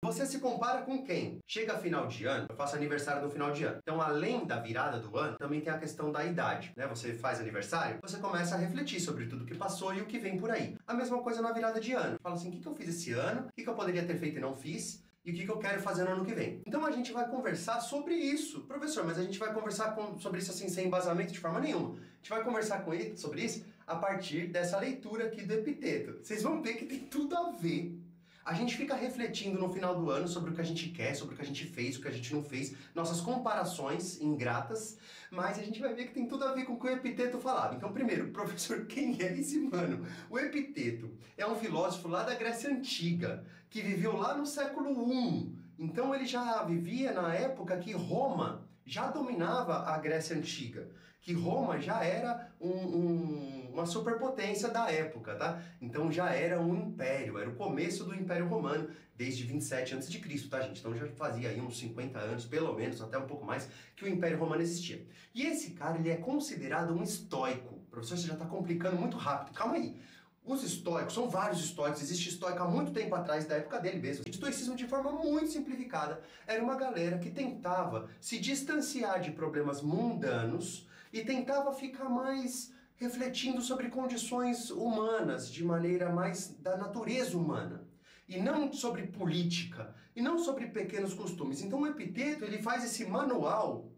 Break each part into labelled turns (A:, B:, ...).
A: Você se compara com quem? Chega final de ano, eu faço aniversário no final de ano. Então, além da virada do ano, também tem a questão da idade, né? Você faz aniversário, você começa a refletir sobre tudo que passou e o que vem por aí. A mesma coisa na virada de ano. Fala assim, o que eu fiz esse ano? O que eu poderia ter feito e não fiz? E o que eu quero fazer no ano que vem. Então a gente vai conversar sobre isso. Professor, mas a gente vai conversar sobre isso assim, sem embasamento de forma nenhuma. A gente vai conversar com ele sobre isso a partir dessa leitura aqui do Epiteto. Vocês vão ver que tem tudo a ver. A gente fica refletindo no final do ano sobre o que a gente quer, sobre o que a gente fez, o que a gente não fez, nossas comparações ingratas, mas a gente vai ver que tem tudo a ver com o que o Epiteto falava. Então, primeiro, professor, quem é esse mano? O Epiteto é um filósofo lá da Grécia Antiga, que viveu lá no século I. Então ele já vivia na época que Roma já dominava a Grécia Antiga, que Roma já era uma superpotência da época, tá? Então já era um império, era o começo do Império Romano, desde 27 a.C., tá, gente? Então já fazia aí uns 50 anos, pelo menos, até um pouco mais, que o Império Romano existia. E esse cara, ele é considerado um estoico. Professor, você já está complicando muito rápido, calma aí. Os estoicos, são vários estoicos, existe estoico há muito tempo atrás, da época dele mesmo. O estoicismo, de forma muito simplificada, era uma galera que tentava se distanciar de problemas mundanos e tentava ficar mais refletindo sobre condições humanas, de maneira mais da natureza humana. E não sobre política, e não sobre pequenos costumes. Então o Epiteto, ele faz esse manual,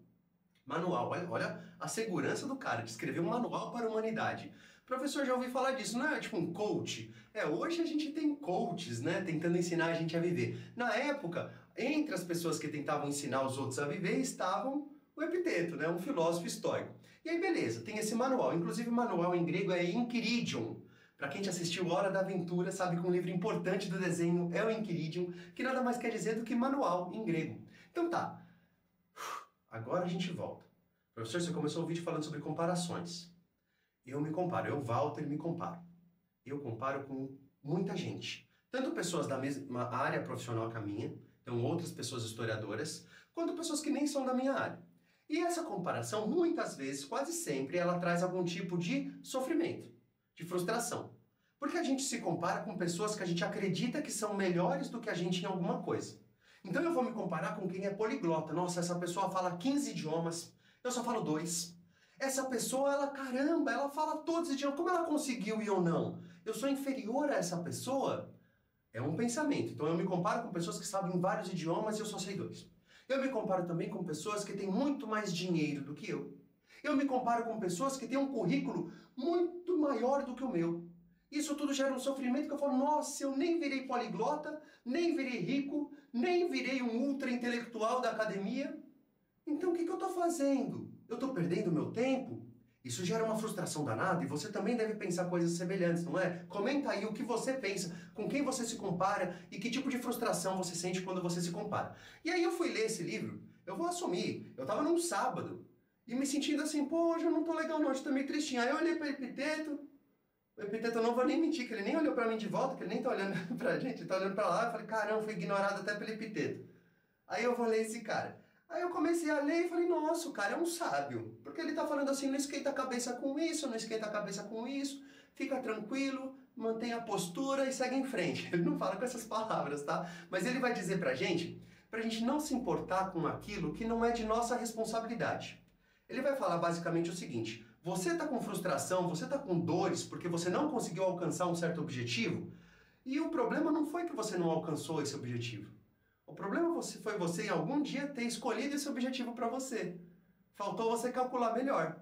A: olha a segurança do cara, de escrever um manual para a humanidade. Professor, já ouvi falar disso, não é tipo um coach? Hoje a gente tem coaches, né, tentando ensinar a gente a viver. Na época, entre as pessoas que tentavam ensinar os outros a viver, estavam o Epiteto, né, um filósofo estoico. E aí, beleza, tem esse manual. Inclusive, o manual em grego é Enchiridion. Para quem já assistiu Hora da Aventura, sabe que um livro importante do desenho é o Enchiridion, que nada mais quer dizer do que manual em grego. Então tá, agora a gente volta. Professor, você começou o vídeo falando sobre comparações. Eu me comparo, eu, Walter, me comparo. Eu comparo com muita gente. Tanto pessoas da mesma área profissional que a minha, então outras pessoas historiadoras, quanto pessoas que nem são da minha área. E essa comparação, muitas vezes, quase sempre, ela traz algum tipo de sofrimento, de frustração. Porque a gente se compara com pessoas que a gente acredita que são melhores do que a gente em alguma coisa. Então eu vou me comparar com quem é poliglota. Nossa, essa pessoa fala 15 idiomas, eu só falo 2. Essa pessoa, caramba, ela fala todos os idiomas. Como ela conseguiu e eu não? Eu sou inferior a essa pessoa? É um pensamento. Então eu me comparo com pessoas que sabem vários idiomas e eu só sei 2. Eu me comparo também com pessoas que têm muito mais dinheiro do que eu. Eu me comparo com pessoas que têm um currículo muito maior do que o meu. Isso tudo gera um sofrimento que eu falo, nossa, eu nem virei poliglota, nem virei rico, nem virei um ultra intelectual da academia. Então o que eu estou fazendo? Eu estou perdendo meu tempo? Isso gera uma frustração danada e você também deve pensar coisas semelhantes, não é? Comenta aí o que você pensa, com quem você se compara e que tipo de frustração você sente quando você se compara. E aí eu fui ler esse livro, eu vou assumir, eu estava num sábado e me sentindo assim, pô, hoje eu não tô legal não, hoje tô meio tristinho. Aí eu olhei para o Epiteto, eu não vou nem mentir, que ele nem olhou para mim de volta, que ele nem tá olhando pra gente, ele tá olhando para lá, eu falei, caramba, fui ignorado até pelo Epiteto. Aí eu vou ler esse cara. Aí eu comecei a ler e falei, nossa, o cara é um sábio. Porque ele tá falando assim, não esquenta a cabeça com isso, não esquenta a cabeça com isso, fica tranquilo, mantenha a postura e segue em frente. Ele não fala com essas palavras, tá? Mas ele vai dizer pra gente não se importar com aquilo que não é de nossa responsabilidade. Ele vai falar basicamente o seguinte, você tá com frustração, você tá com dores porque você não conseguiu alcançar um certo objetivo, e o problema não foi que você não alcançou esse objetivo. O problema foi você em algum dia ter escolhido esse objetivo para você. Faltou você calcular melhor.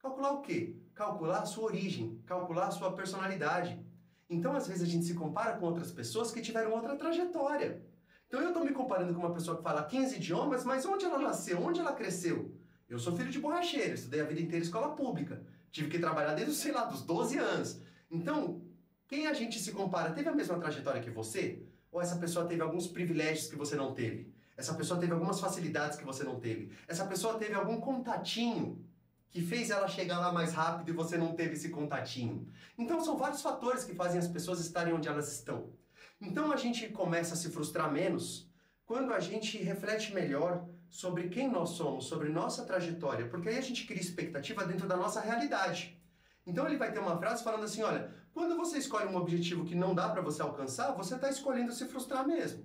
A: Calcular o quê? Calcular a sua origem, calcular a sua personalidade. Então, às vezes, a gente se compara com outras pessoas que tiveram outra trajetória. Então, eu estou me comparando com uma pessoa que fala 15 idiomas, mas onde ela nasceu? Onde ela cresceu? Eu sou filho de borracheiro, estudei a vida inteira em escola pública. Tive que trabalhar desde, sei lá, dos 12 anos. Então, quem a gente se compara teve a mesma trajetória que você? Ou essa pessoa teve alguns privilégios que você não teve? Essa pessoa teve algumas facilidades que você não teve? Essa pessoa teve algum contatinho que fez ela chegar lá mais rápido e você não teve esse contatinho? Então são vários fatores que fazem as pessoas estarem onde elas estão. Então a gente começa a se frustrar menos quando a gente reflete melhor sobre quem nós somos, sobre nossa trajetória, porque aí a gente cria expectativa dentro da nossa realidade. Então ele vai ter uma frase falando assim, olha, quando você escolhe um objetivo que não dá para você alcançar, você está escolhendo se frustrar mesmo.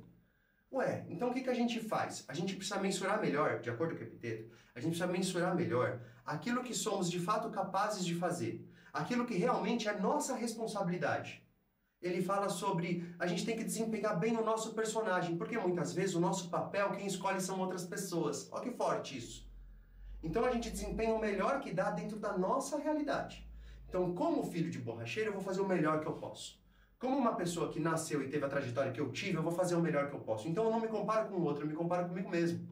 A: Ué, então o que a gente faz? A gente precisa mensurar melhor, de acordo com o Epiteto, a gente precisa mensurar melhor aquilo que somos de fato capazes de fazer, aquilo que realmente é nossa responsabilidade. Ele fala sobre a gente tem que desempenhar bem o nosso personagem, porque muitas vezes o nosso papel, quem escolhe são outras pessoas. Olha que forte isso. Então a gente desempenha o melhor que dá dentro da nossa realidade. Então, como filho de borracheiro, eu vou fazer o melhor que eu posso. Como uma pessoa que nasceu e teve a trajetória que eu tive, eu vou fazer o melhor que eu posso. Então eu não me comparo com o outro, eu me comparo comigo mesmo.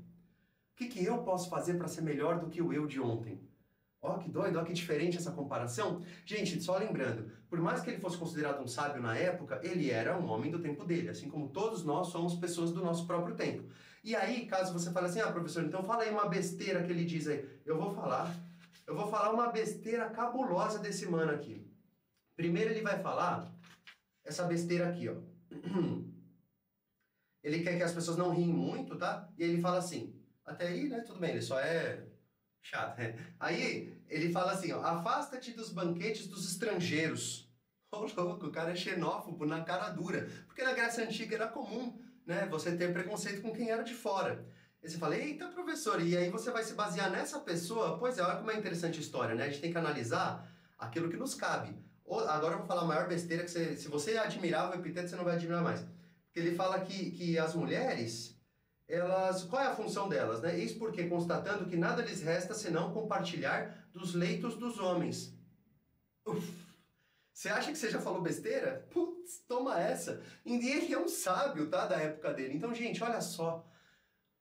A: O que eu posso fazer para ser melhor do que o eu de ontem? Ó, que doido, ó, que diferente essa comparação. Gente, só lembrando, por mais que ele fosse considerado um sábio na época, ele era um homem do tempo dele, assim como todos nós somos pessoas do nosso próprio tempo. E aí, caso você fale assim, ah, professor, então fala aí uma besteira que ele diz aí. Eu vou falar uma besteira cabulosa desse mano aqui. Primeiro ele vai falar essa besteira aqui, ó. Ele quer que as pessoas não riem muito, tá? E ele fala assim, até aí, né, tudo bem, ele só é chato, né? Aí ele fala assim, ó, afasta-te dos banquetes dos estrangeiros. Ô, louco, o cara é xenófobo na cara dura. Porque na Grécia Antiga era comum, né, você ter preconceito com quem era de fora. Aí você fala, eita, professor, e aí você vai se basear nessa pessoa? Pois é, olha como é interessante a história, né? A gente tem que analisar aquilo que nos cabe. Agora eu vou falar a maior besteira que se você admirava o Epiteto, você não vai admirar mais. Porque ele fala que as mulheres, elas, qual é a função delas, né? Eis porque, constatando que nada lhes resta senão compartilhar dos leitos dos homens. Uf. Você acha que você já falou besteira? Putz, toma essa. E ele é um sábio, tá, da época dele. Então, gente, olha só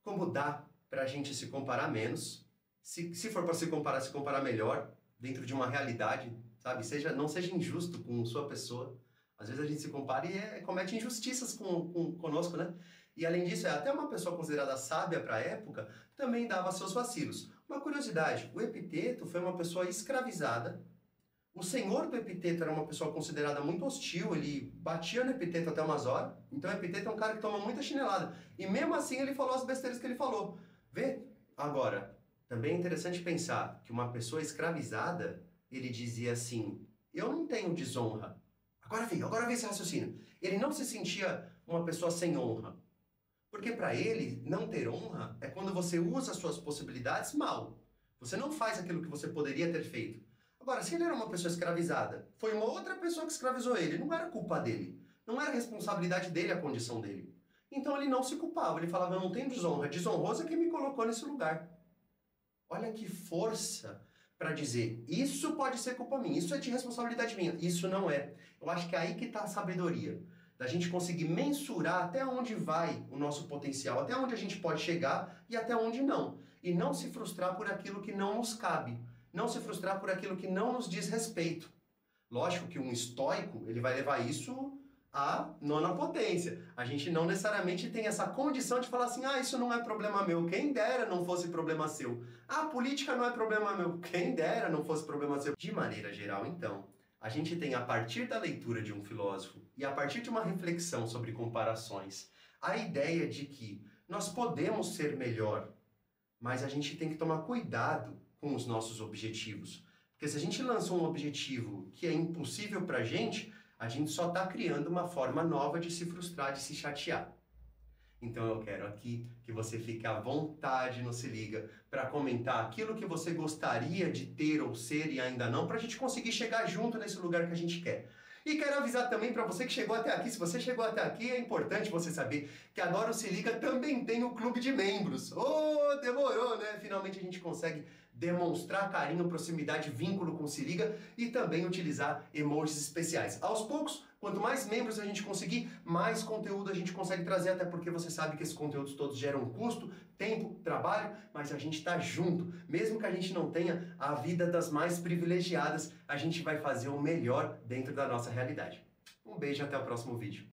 A: como dá pra gente se comparar menos. Se for pra se comparar melhor, dentro de uma realidade, sabe? Não seja injusto com sua pessoa. Às vezes a gente se compara e comete injustiças conosco, né? E além disso, até uma pessoa considerada sábia para a época também dava seus vacilos. Uma curiosidade, o Epiteto foi uma pessoa escravizada. O senhor do Epiteto era uma pessoa considerada muito hostil, ele batia no Epiteto até umas horas. Então o Epiteto é um cara que toma muita chinelada. E mesmo assim ele falou as besteiras que ele falou. Vê? Agora, também é interessante pensar que uma pessoa escravizada, ele dizia assim, eu não tenho desonra. Agora vem esse raciocínio. Ele não se sentia uma pessoa sem honra. Porque para ele, não ter honra é quando você usa as suas possibilidades mal. Você não faz aquilo que você poderia ter feito. Agora, se ele era uma pessoa escravizada, foi uma outra pessoa que escravizou ele, não era culpa dele. Não era responsabilidade dele a condição dele. Então ele não se culpava, ele falava, eu não tenho desonra. Desonroso é quem me colocou nesse lugar. Olha que força para dizer, isso pode ser culpa minha, isso é de responsabilidade minha. Isso não é. Eu acho que é aí que está a sabedoria. Da gente conseguir mensurar até onde vai o nosso potencial, até onde a gente pode chegar e até onde não. E não se frustrar por aquilo que não nos cabe. Não se frustrar por aquilo que não nos diz respeito. Lógico que um estoico, ele vai levar isso à nona potência. A gente não necessariamente tem essa condição de falar assim, ah, isso não é problema meu, quem dera não fosse problema seu. Ah, política não é problema meu, quem dera não fosse problema seu. De maneira geral, então, a gente tem, a partir da leitura de um filósofo e a partir de uma reflexão sobre comparações, a ideia de que nós podemos ser melhor, mas a gente tem que tomar cuidado com os nossos objetivos. Porque se a gente lança um objetivo que é impossível pra gente só está criando uma forma nova de se frustrar, de se chatear. Então eu quero aqui que você fique à vontade no Se Liga para comentar aquilo que você gostaria de ter ou ser e ainda não, para a gente conseguir chegar junto nesse lugar que a gente quer. E quero avisar também para você que chegou até aqui, se você chegou até aqui, é importante você saber que agora o Se Liga também tem um clube de membros. Oh, demorou, né? Finalmente a gente consegue demonstrar carinho, proximidade, vínculo com o Se Liga e também utilizar emojis especiais. Aos poucos, quanto mais membros a gente conseguir, mais conteúdo a gente consegue trazer, até porque você sabe que esses conteúdos todos geram custo, tempo, trabalho, mas a gente está junto. Mesmo que a gente não tenha a vida das mais privilegiadas, a gente vai fazer o melhor dentro da nossa realidade. Um beijo e até o próximo vídeo.